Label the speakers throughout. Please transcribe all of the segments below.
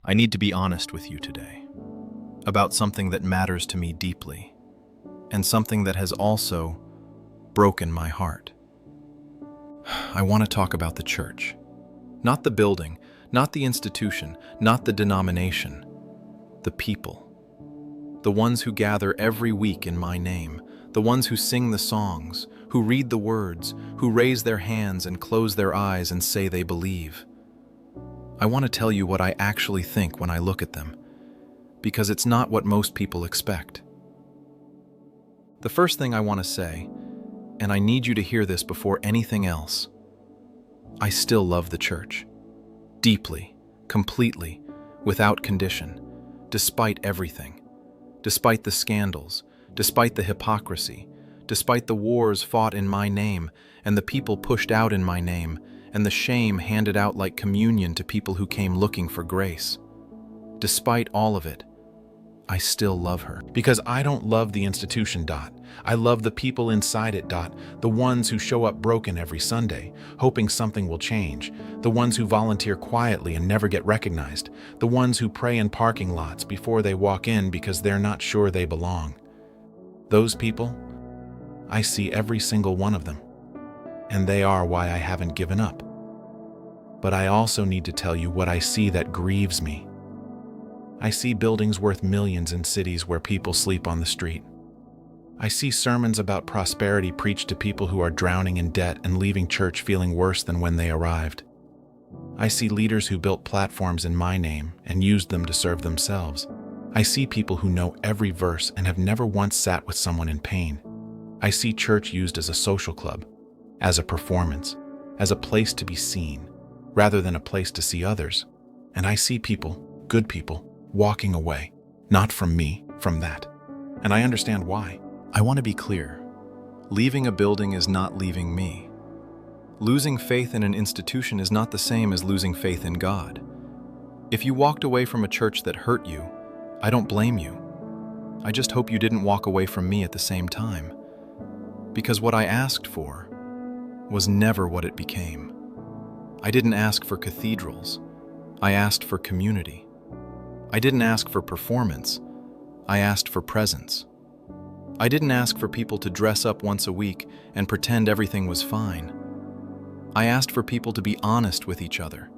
Speaker 1: I need to be honest with you today about something that matters to me deeply and something that has also broken my heart. I want to talk about the church. Not the building, not the institution, not the denomination. The people. The ones who gather every week in my name. The ones who sing the songs, who read the words, who raise their hands and close their eyes and say they believe. I want to tell you what I actually think when I look at them, because it's not what most people expect. The first thing I want to say, and I need you to hear this before anything else, I still love the church. Deeply, completely, without condition, despite everything. Despite the scandals, despite the hypocrisy, despite the wars fought in my name and the people pushed out in my name and the shame handed out like communion to people who came looking for grace. Despite all of it, I still love her. Because I don't love the institution. I love the people inside it. The ones who show up broken every Sunday, hoping something will change. The ones who volunteer quietly and never get recognized. The ones who pray in parking lots before they walk in because they're not sure they belong. Those people, I see every single one of them. And they are why I haven't given up. But I also need to tell you what I see that grieves me. I see buildings worth millions in cities where people sleep on the street. I see sermons about prosperity preached to people who are drowning in debt and leaving church feeling worse than when they arrived. I see leaders who built platforms in my name and used them to serve themselves. I see people who know every verse and have never once sat with someone in pain. I see church used as a social club, as a performance, as a place to be seen, rather than a place to see others. And I see people, good people, walking away, not from me, from that. And I understand why. I want to be clear. Leaving a building is not leaving me. Losing faith in an institution is not the same as losing faith in God. If you walked away from a church that hurt you, I don't blame you. I just hope you didn't walk away from me at the same time. Because what I asked for was never what it became. I didn't ask for cathedrals. I asked for community. I didn't ask for performance. I asked for presence. I didn't ask for people to dress up once a week and pretend everything was fine. I asked for people to be honest with each other,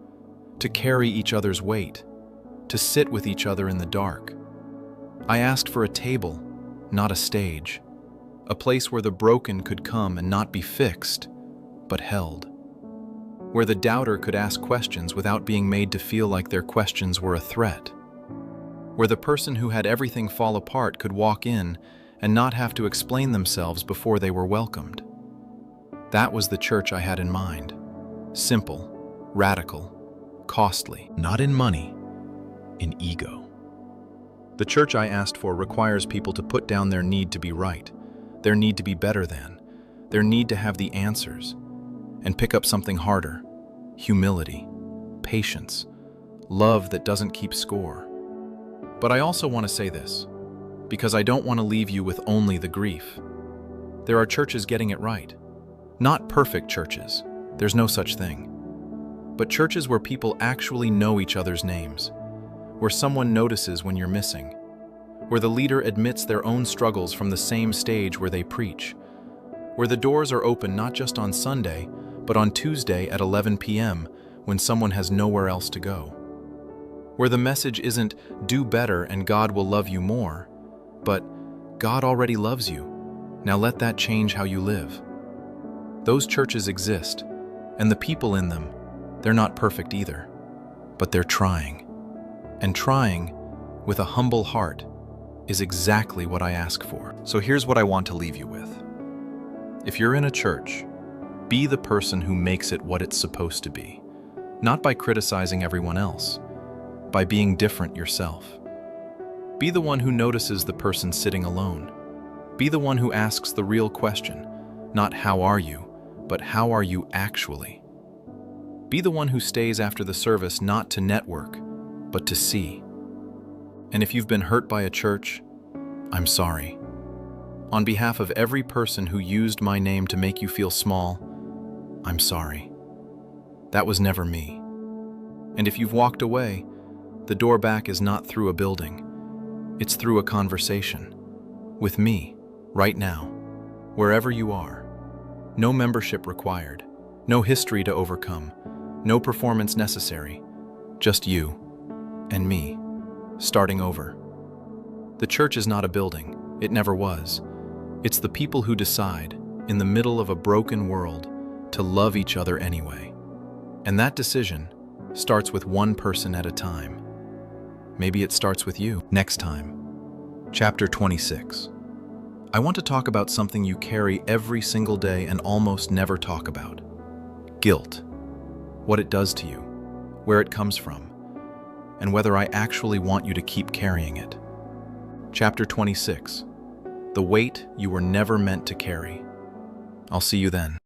Speaker 1: to carry each other's weight, to sit with each other in the dark. I asked for a table, not a stage, a place where the broken could come and not be fixed, but held, where the doubter could ask questions without being made to feel like their questions were a threat, where the person who had everything fall apart could walk in and not have to explain themselves before they were welcomed. That was the church I had in mind. Simple, radical, costly, not in money, in ego. The church I asked for requires people to put down their need to be right, their need to be better than, their need to have the answers, and pick up something harder: humility, patience, love that doesn't keep score. But I also want to say this, because I don't want to leave you with only the grief. There are churches getting it right. Not perfect churches, there's no such thing. But churches where people actually know each other's names, where someone notices when you're missing, where the leader admits their own struggles from the same stage where they preach, where the doors are open not just on Sunday, but on Tuesday at 11 p.m. when someone has nowhere else to go. Where the message isn't "do better and God will love you more," but "God already loves you. Now let that change how you live." Those churches exist, and the people in them, they're not perfect either, but they're trying. And trying, with a humble heart, is exactly what I ask for. So here's what I want to leave you with. If you're in a church, be the person who makes it what it's supposed to be, not by criticizing everyone else, by being different yourself. Be the one who notices the person sitting alone. Be the one who asks the real question, not "how are you?" but "how are you actually?" Be the one who stays after the service not to network, but to see. And if you've been hurt by a church, I'm sorry. On behalf of every person who used my name to make you feel small, I'm sorry. That was never me. And if you've walked away, The door back is not through a building. It's through a conversation. With me, right now, wherever you are. No membership required. No history to overcome. No performance necessary. Just you and me, starting over. The church is not a building. It never was. It's the people who decide, in the middle of a broken world, to love each other anyway. And that decision starts with one person at a time. Maybe it starts with you. Next time. Chapter 26. I want to talk about something you carry every single day and almost never talk about. Guilt. What it does to you, where it comes from, and whether I actually want you to keep carrying it. Chapter 26. The weight you were never meant to carry. I'll see you then.